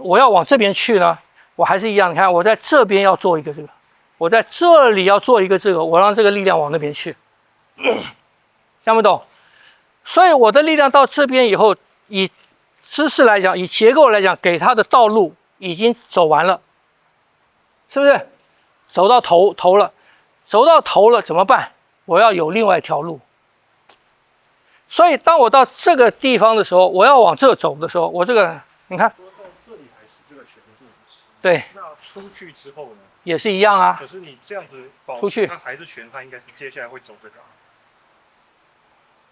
我要往这边去呢，我还是一样。你看，我在这边要做一个这个，我在这里要做一个这个，我让这个力量往那边去，想不懂？所以我的力量到这边以后，以知识来讲，以结构来讲，给它的道路已经走完了，是不是？走到头了，走到头了怎么办？我要有另外一条路。所以当我到这个地方的时候，我要往这走的时候，我这个你看，说到这里还是这个悬柱，对，那出去之后呢？也是一样啊。可是你这样子出去，它还是悬，它应该是接下来会走这个。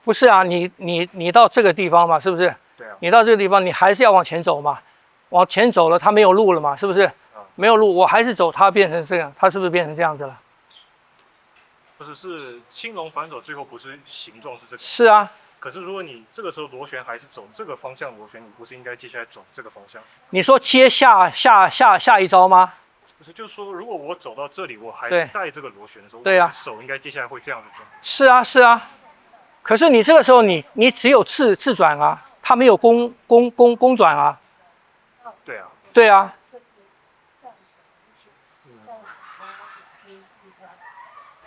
不是啊，你到这个地方嘛，是不是？对啊。你到这个地方，你还是要往前走嘛，往前走了，它没有路了嘛，是不是？没有路，我还是走，它变成这样，它是不是变成这样子了？不是，是青龙反手，最后不是形状是这个。是啊。可是如果你这个时候螺旋还是走这个方向螺旋，你不是应该接下来转这个方向？你说接下一招吗？不是，就是说如果我走到这里，我还是带这个螺旋的时候，对啊，手应该接下来会这样子转。是啊，是啊。可是你这个时候你只有自转啊，它没有公转啊。对啊。对啊。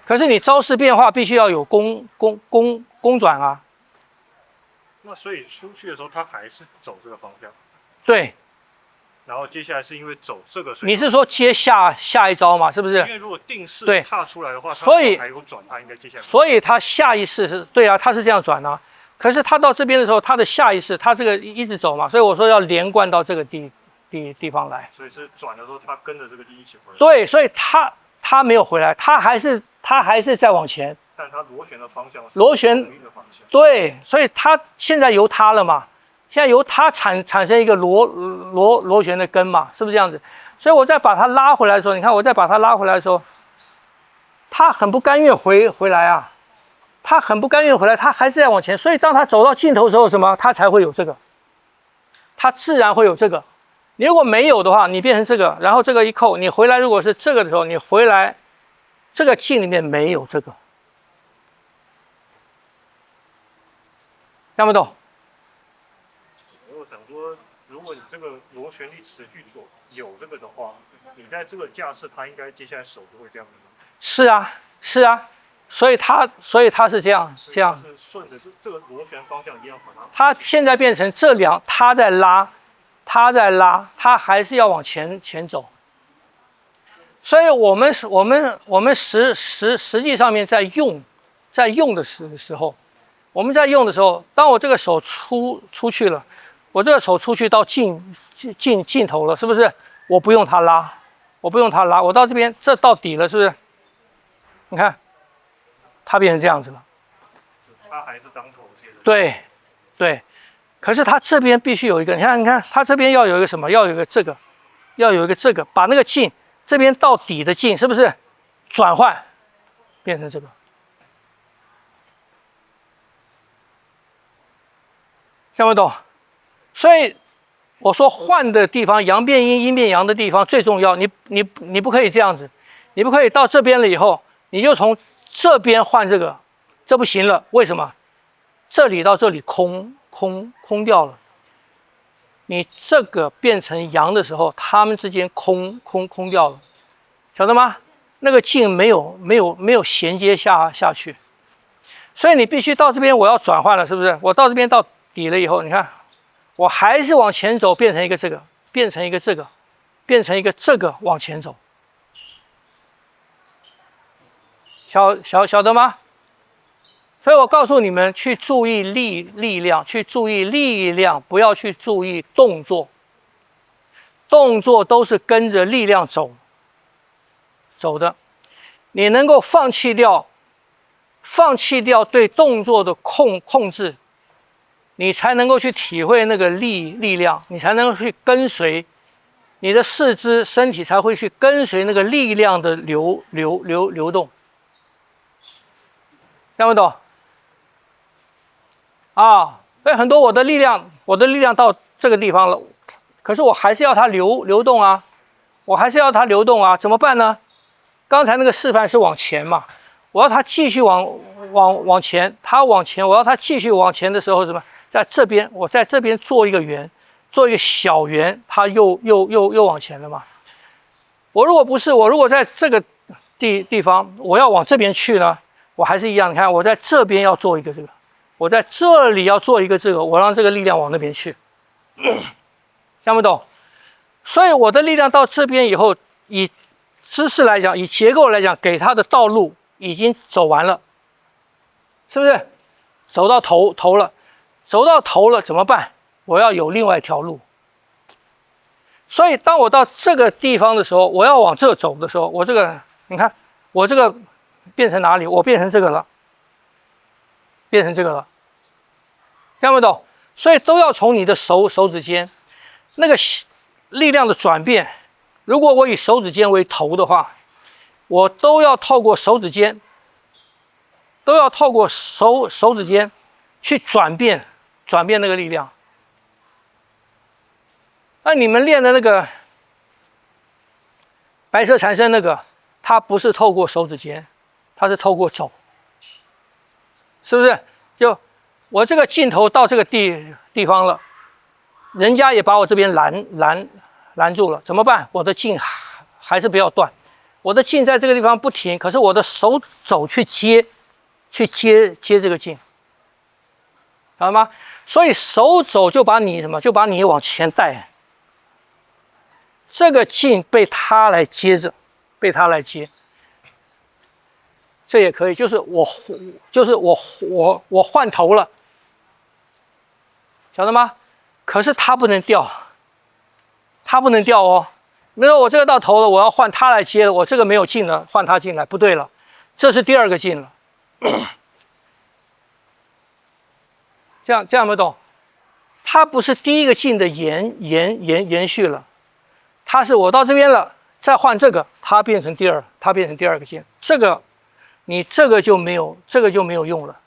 可是你招式变化必须要有公转啊。那所以出去的时候，它还是走这个方向。对。然后接下来是因为走这个。你是说接下一招嘛？是不是？因为如果定式踏出来的话，所以还有转，它应该接下来。所以它下意识是对啊，它是这样转啊。可是它到这边的时候，它的下意识，它这个一直走嘛，所以我说要连贯到这个地方来。所以是转的时候，它跟着这个力一起回来。对，所以它没有回来，它还是在往前。但它螺旋的方向是螺旋的方向。对，所以它现在由它了嘛，现在由它产生一个螺旋的根嘛，是不是这样子？所以我再把它拉回来的时候，你看我再把它拉回来的时候，它很不甘愿回来啊，它很不甘愿回来，它还是在往前。所以当它走到尽头的时候，什么？它才会有这个，它自然会有这个。你如果没有的话，你变成这个，然后这个一扣，你回来如果是这个的时候，你回来这个劲里面没有这个。看不懂？我想说，如果你这个螺旋力持续有这个的话，你在这个架势，它应该接下来手就会这样子。是啊，是啊，所以它是这样。是顺着这个螺旋方向一样把它。它现在变成这两，它在拉，它还是要往前走。所以我们实际上面在用的时候。我们在用的时候，当我这个手出去了，我这个手出去到尽头了，是不是？我不用它拉，我到这边，这到底了，是不是？你看，它变成这样子了。它还是当头接的。对。可是它这边必须有一个，你看，它这边要有一个什么？要有一个这个，把那个劲这边到底的劲，是不是转换变成这个？看不懂，所以我说换的地方，阳变阴，阴变阳的地方最重要。你不可以这样子，你不可以到这边了以后，你就从这边换这个，这不行了。为什么？这里到这里空掉了。你这个变成阳的时候，它们之间空掉了，晓得吗？那个劲没有衔接下去，所以你必须到这边，我要转换了，是不是？我到这边到底了以后，你看，我还是往前走，变成一个这个，变成一个这个往前走，晓得吗？所以我告诉你们，去注意力量，去注意力量，不要去注意动作。动作都是跟着力量走的。你能够放弃掉对动作的控制。你才能够去体会那个力量，你才能够去跟随你的四肢身体才会去跟随那个力量的流动，听不懂？啊，所以很多我的力量到这个地方了，可是我还是要它流动啊，怎么办呢？刚才那个示范是往前嘛，我要它继续往前，它往前，我要它继续往前的时候，什么？在这边，我在这边做一个圆，做一个小圆，它又往前了嘛。我如果不是，我如果在这个地方，我要往这边去呢，我还是一样。你看，我在这边要做一个这个，我在这里要做一个这个，我让这个力量往那边去，讲不懂？所以我的力量到这边以后，以姿势来讲，以结构来讲，给它的道路已经走完了，是不是？走到头了，走到头了怎么办？我要有另外一条路。所以当我到这个地方的时候，我要往这走的时候，我这个你看，我这个变成哪里？我变成这个了，变成这个了，听不懂？所以都要从你的手指尖那个力量的转变。如果我以手指尖为头的话，我都要透过手指尖，都要透过手指尖去转变那个力量。那你们练的那个白色缠身那个，它不是透过手指尖，它是透过走，是不是？就我这个镜头到这个地方了，人家也把我这边拦住了，怎么办？我的劲还是不要断，我的劲在这个地方不停，可是我的手肘去接这个劲，晓得吗？所以手肘就把你就把你往前带。这个劲被他来接着，被他来接，这也可以，就是我换头了，晓得吗？可是他不能掉，他不能掉哦。比如说我这个到头了，我要换他来接，我这个没有劲了，换他进来，不对了，这是第二个劲了。这样有没有懂？它不是第一个劲的延续了。它是我到这边了，再换这个，它变成第二个键，这个你这个就没有用了。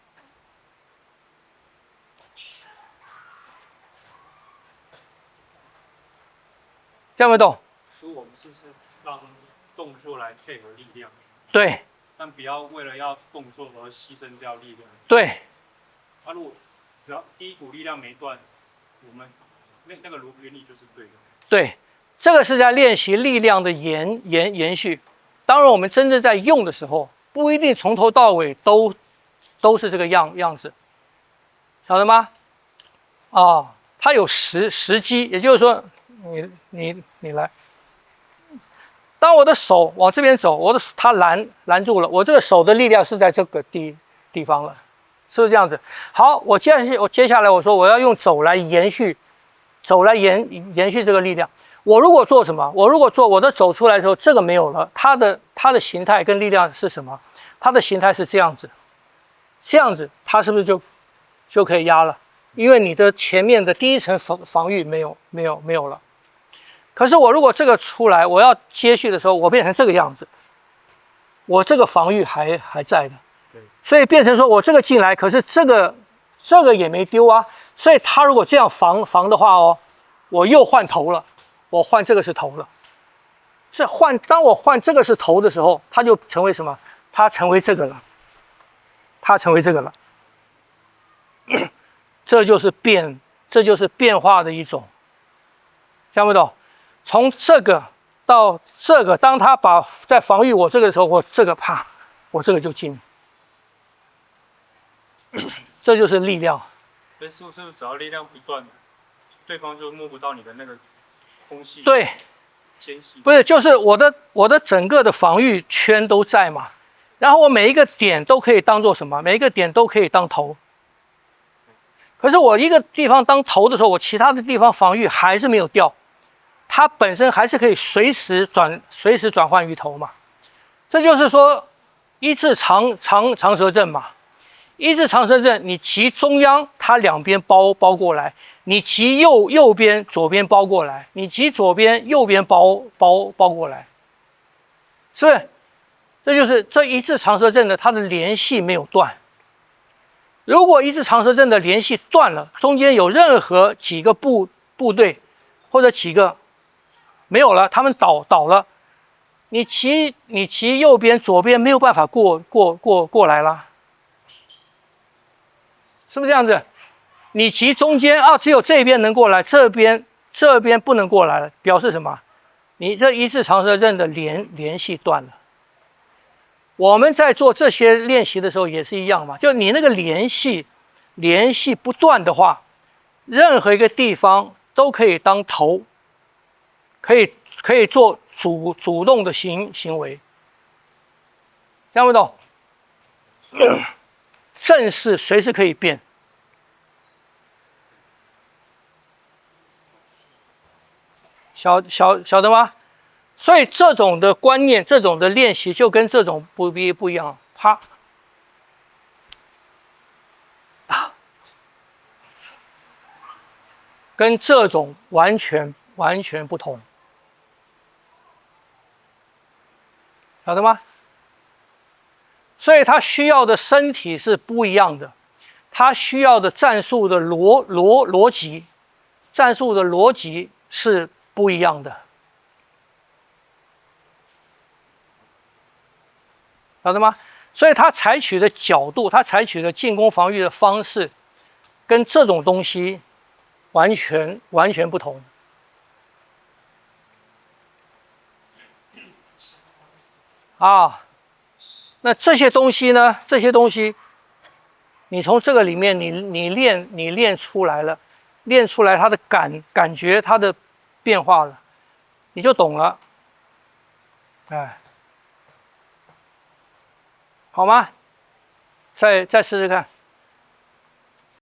这样没懂？所以我们是不是让动作来配合力量？对。但不要为了要动作而牺牲掉力量。对。如果只要第一股力量没断，我们那个原理就是对的。对。这个是在练习力量的延续。当然，我们真正在用的时候，不一定从头到尾都是这个样子，晓得吗？它有时机，也就是说，你来。当我的手往这边走，它拦住了，我这个手的力量是在这个地方了，是不是这样子？好，我接下来我说我要用肘来延续这个力量。我如果做什么？我如果做我的走出来的时候，这个没有了，它的形态跟力量是什么？它的形态是这样子，它是不是就可以压了？因为你的前面的第一层防御没有了。可是我如果这个出来，我要接续的时候，我变成这个样子，我这个防御还在的，所以变成说我这个进来，可是这个也没丢啊，所以他如果这样防的话哦，我又换头了。我换这个是头了，当我换这个是头的时候，它就成为什么？它成为这个了，这就是变化的一种，讲不懂？从这个到这个，当他在防御我这个的时候，我这个啪，我这个就进，这就是力量。所以是不是只要力量不断，对方就摸不到你的那个？对，不是，就是我的整个的防御圈都在嘛，然后我每一个点都可以当做什么？每一个点都可以当头。可是我一个地方当头的时候，我其他的地方防御还是没有掉，它本身还是可以随时转换于头嘛。这就是说一字长蛇阵嘛。一字长蛇阵，你骑中央，它两边包过来；你骑右边，左边包过来；你骑左边，右边包过来，是不是？这就是这一字长蛇阵的它的联系没有断。如果一字长蛇阵的联系断了，中间有任何几个部队或者几个没有了，他们倒了，你骑右边，左边没有办法过来了。是不是这样子？你骑中间啊，只有这边能过来，这边这边不能过来了，表示什么？你这一字长舌阵的联系断了。我们在做这些练习的时候也是一样嘛，就你那个联系不断的话，任何一个地方都可以当头，可以做主动的行为，这样不懂？正是随时可以变。晓得吗？所以这种的观念，这种的练习就跟这种不一样。啪，跟这种完全不同，晓得吗？所以他需要的身体是不一样的，他需要的战术的逻辑，战术的逻辑是不一样的，晓得吗？所以他采取的角度，他采取的进攻防御的方式，跟这种东西完全不同。啊，那这些东西呢？这些东西，你从这个里面你练出来了，练出来它的感觉，它的变化了，你就懂了。哎，好吗？再试试看。